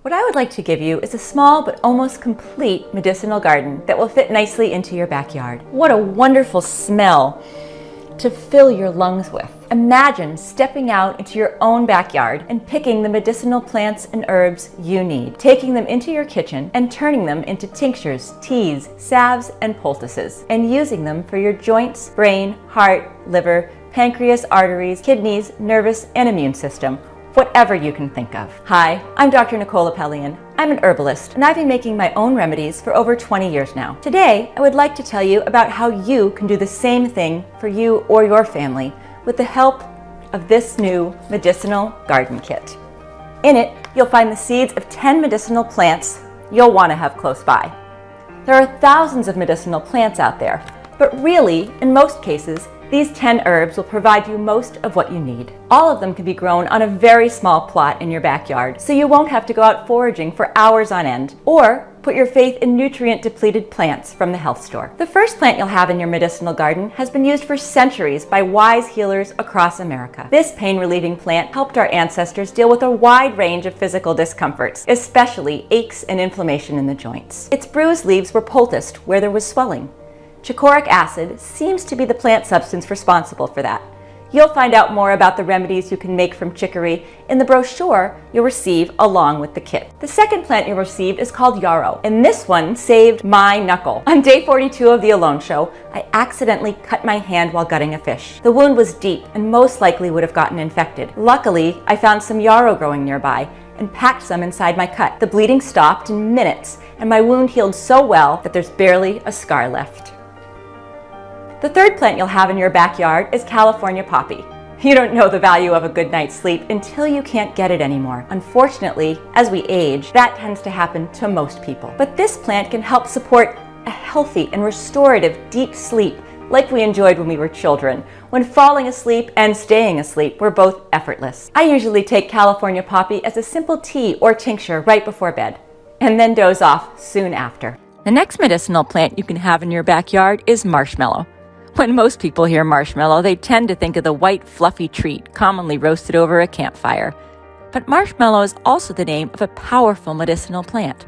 What I would like to give you is a small but almost complete medicinal garden that will fit nicely into your backyard. What a wonderful smell to fill your lungs with. Imagine stepping out into your own backyard and picking the medicinal plants and herbs you need, taking them into your kitchen and turning them into tinctures, teas, salves, and poultices, and using them for your joints, brain, heart, liver, pancreas, arteries, kidneys, nervous, and immune system. Whatever you can think of. Hi, I'm Dr. Nicole Apellian. I'm an herbalist, and I've been making my own remedies for over 20 years now. Today, I would like to tell you about how you can do the same thing for you or your family with the help of this new medicinal garden kit. In it, you'll find the seeds of 10 medicinal plants you'll want to have close by. There are thousands of medicinal plants out there, but really, in most cases, these 10 herbs will provide you most of what you need. All of them can be grown on a very small plot in your backyard, so you won't have to go out foraging for hours on end, or put your faith in nutrient-depleted plants from the health store. The first plant you'll have in your medicinal garden has been used for centuries by wise healers across America. This pain-relieving plant helped our ancestors deal with a wide range of physical discomforts, especially aches and inflammation in the joints. Its bruised leaves were poulticed where there was swelling. Chicoraic acid seems to be the plant substance responsible for that. You'll find out more about the remedies you can make from chicory in the brochure you'll receive along with the kit. The second plant you'll receive is called yarrow, and this one saved my knuckle. On day 42 of the Alone Show, I accidentally cut my hand while gutting a fish. The wound was deep and most likely would have gotten infected. Luckily, I found some yarrow growing nearby and packed some inside my cut. The bleeding stopped in minutes, and my wound healed so well that there's barely a scar left. The third plant you'll have in your backyard is California poppy. You don't know the value of a good night's sleep until you can't get it anymore. Unfortunately, as we age, that tends to happen to most people. But this plant can help support a healthy and restorative deep sleep like we enjoyed when we were children, when falling asleep and staying asleep were both effortless. I usually take California poppy as a simple tea or tincture right before bed, and then doze off soon after. The next medicinal plant you can have in your backyard is marshmallow. When most people hear marshmallow, they tend to think of the white, fluffy treat commonly roasted over a campfire. But marshmallow is also the name of a powerful medicinal plant.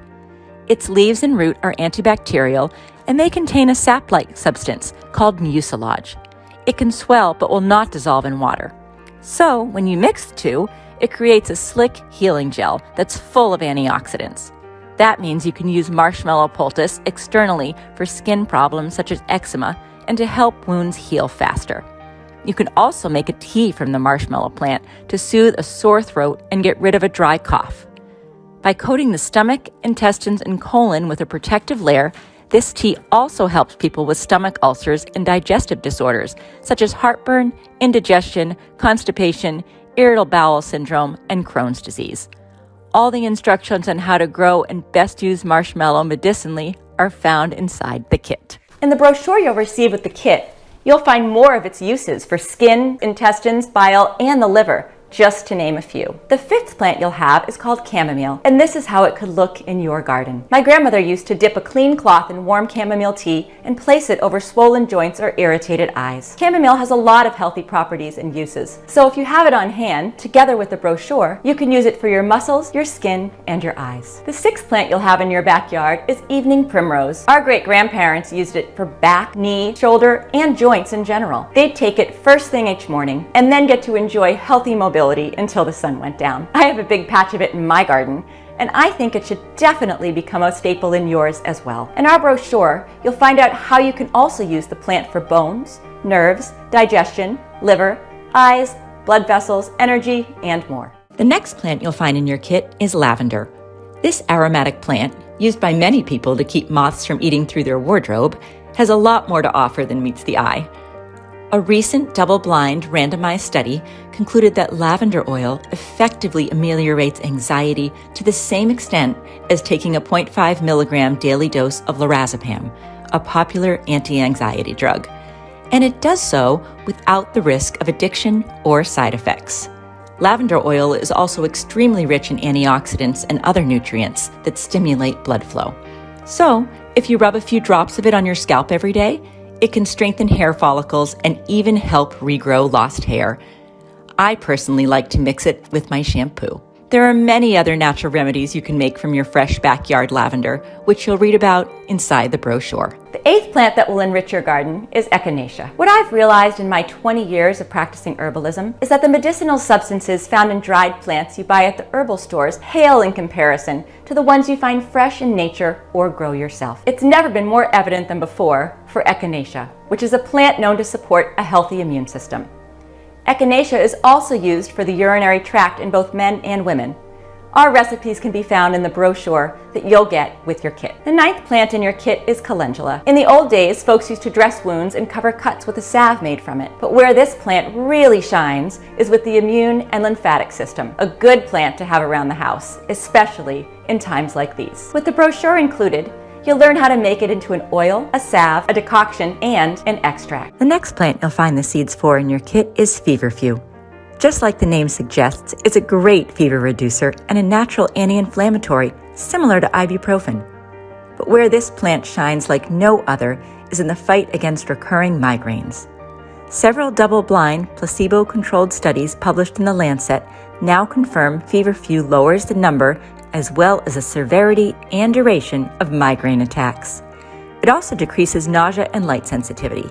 Its leaves and root are antibacterial, and they contain a sap-like substance called mucilage. It can swell but will not dissolve in water. So, when you mix the two, it creates a slick healing gel that's full of antioxidants. That means you can use marshmallow poultice externally for skin problems such as eczema, and to help wounds heal faster. You can also make a tea from the marshmallow plant to soothe a sore throat and get rid of a dry cough. By coating the stomach, intestines, and colon with a protective layer, this tea also helps people with stomach ulcers and digestive disorders, such as heartburn, indigestion, constipation, irritable bowel syndrome, and Crohn's disease. All the instructions on how to grow and best use marshmallow medicinally are found inside the kit. In the brochure you'll receive with the kit, you'll find more of its uses for skin, intestines, bile, and the liver, just to name a few. The fifth plant you'll have is called chamomile, and this is how it could look in your garden. My grandmother used to dip a clean cloth in warm chamomile tea and place it over swollen joints or irritated eyes. Chamomile has a lot of healthy properties and uses, so if you have it on hand, together with the brochure, you can use it for your muscles, your skin, and your eyes. The sixth plant you'll have in your backyard is evening primrose. Our great-grandparents used it for back, knee, shoulder, and joints in general. They'd take it first thing each morning and then get to enjoy healthy mobility until the sun went down. I have a big patch of it in my garden, and I think it should definitely become a staple in yours as well. In our brochure, you'll find out how you can also use the plant for bones, nerves, digestion, liver, eyes, blood vessels, energy, and more. The next plant you'll find in your kit is lavender. This aromatic plant, used by many people to keep moths from eating through their wardrobe, has a lot more to offer than meets the eye. A recent double-blind randomized study concluded that lavender oil effectively ameliorates anxiety to the same extent as taking a 0.5 milligram daily dose of lorazepam, a popular anti-anxiety drug. And it does so without the risk of addiction or side effects. Lavender oil is also extremely rich in antioxidants and other nutrients that stimulate blood flow. So, if you rub a few drops of it on your scalp every day, it can strengthen hair follicles and even help regrow lost hair. I personally like to mix it with my shampoo. There are many other natural remedies you can make from your fresh backyard lavender, which you'll read about inside the brochure. The 8th plant that will enrich your garden is Echinacea. What I've realized in my 20 years of practicing herbalism is that the medicinal substances found in dried plants you buy at the herbal stores pale in comparison to the ones you find fresh in nature or grow yourself. It's never been more evident than before for Echinacea, which is a plant known to support a healthy immune system. Echinacea is also used for the urinary tract in both men and women. Our recipes can be found in the brochure that you'll get with your kit. The 9th plant in your kit is calendula. In the old days, folks used to dress wounds and cover cuts with a salve made from it. But where this plant really shines is with the immune and lymphatic system. A good plant to have around the house, especially in times like these. With the brochure included, you'll learn how to make it into an oil, a salve, a decoction, and an extract. The next plant you'll find the seeds for in your kit is feverfew. Just like the name suggests, it's a great fever reducer and a natural anti-inflammatory, similar to ibuprofen. But where this plant shines like no other is in the fight against recurring migraines. Several double-blind, placebo-controlled studies published in The Lancet now confirm feverfew lowers the number as well as the severity and duration of migraine attacks. It also decreases nausea and light sensitivity.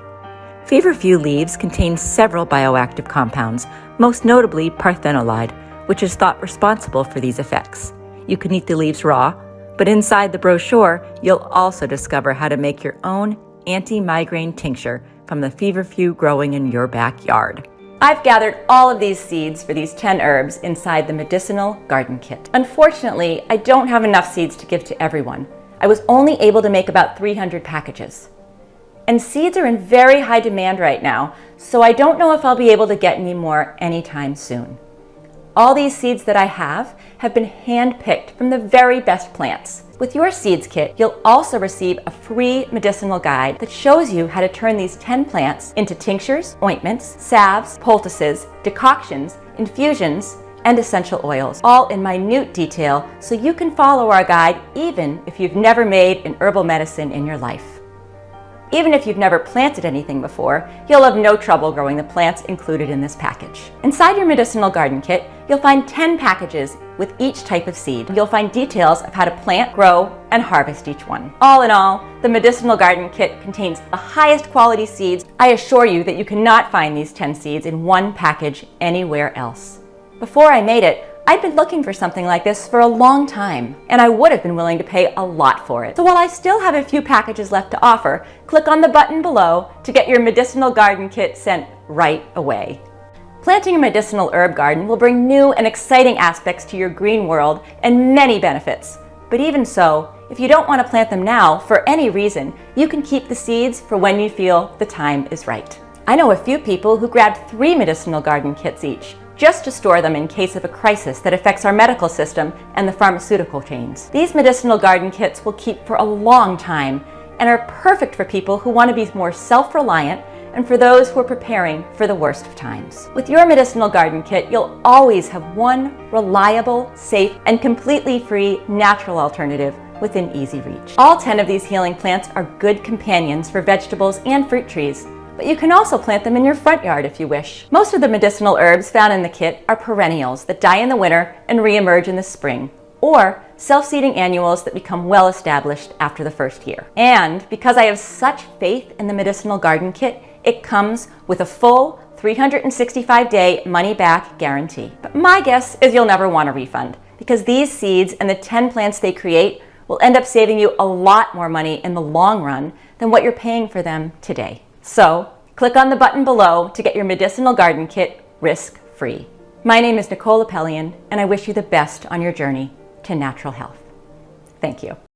Feverfew leaves contain several bioactive compounds, most notably parthenolide, which is thought responsible for these effects. You can eat the leaves raw, but inside the brochure, you'll also discover how to make your own anti-migraine tincture from the feverfew growing in your backyard. I've gathered all of these seeds for these 10 herbs inside the Medicinal Garden Kit. Unfortunately, I don't have enough seeds to give to everyone. I was only able to make about 300 packages. And seeds are in very high demand right now, so I don't know if I'll be able to get any more anytime soon. All these seeds that I have been hand-picked from the very best plants. With your seeds kit, you'll also receive a free medicinal guide that shows you how to turn these 10 plants into tinctures, ointments, salves, poultices, decoctions, infusions, and essential oils, all in minute detail so you can follow our guide even if you've never made an herbal medicine in your life. Even if you've never planted anything before, you'll have no trouble growing the plants included in this package. Inside your Medicinal Garden Kit, you'll find 10 packages with each type of seed. You'll find details of how to plant, grow, and harvest each one. All in all, the Medicinal Garden Kit contains the highest quality seeds. I assure you that you cannot find these 10 seeds in one package anywhere else. Before I made it, I'd been looking for something like this for a long time, and I would have been willing to pay a lot for it. So while I still have a few packages left to offer, click on the button below to get your Medicinal Garden Kit sent right away. Planting a medicinal herb garden will bring new and exciting aspects to your green world and many benefits. But even so, if you don't want to plant them now for any reason, you can keep the seeds for when you feel the time is right. I know a few people who grabbed 3 medicinal garden kits each, just to store them in case of a crisis that affects our medical system and the pharmaceutical chains. These medicinal garden kits will keep for a long time and are perfect for people who want to be more self-reliant and for those who are preparing for the worst of times. With your Medicinal Garden Kit, you'll always have one reliable, safe, and completely free natural alternative within easy reach. All 10 of these healing plants are good companions for vegetables and fruit trees, but you can also plant them in your front yard if you wish. Most of the medicinal herbs found in the kit are perennials that die in the winter and re-emerge in the spring, or self-seeding annuals that become well established after the first year. And because I have such faith in the Medicinal Garden Kit, it comes with a full 365-day money-back guarantee. But my guess is you'll never want a refund, because these seeds and the 10 plants they create will end up saving you a lot more money in the long run than what you're paying for them today. So, click on the button below to get your Medicinal Garden Kit risk-free. My name is Nicole Apellian, and I wish you the best on your journey to natural health. Thank you.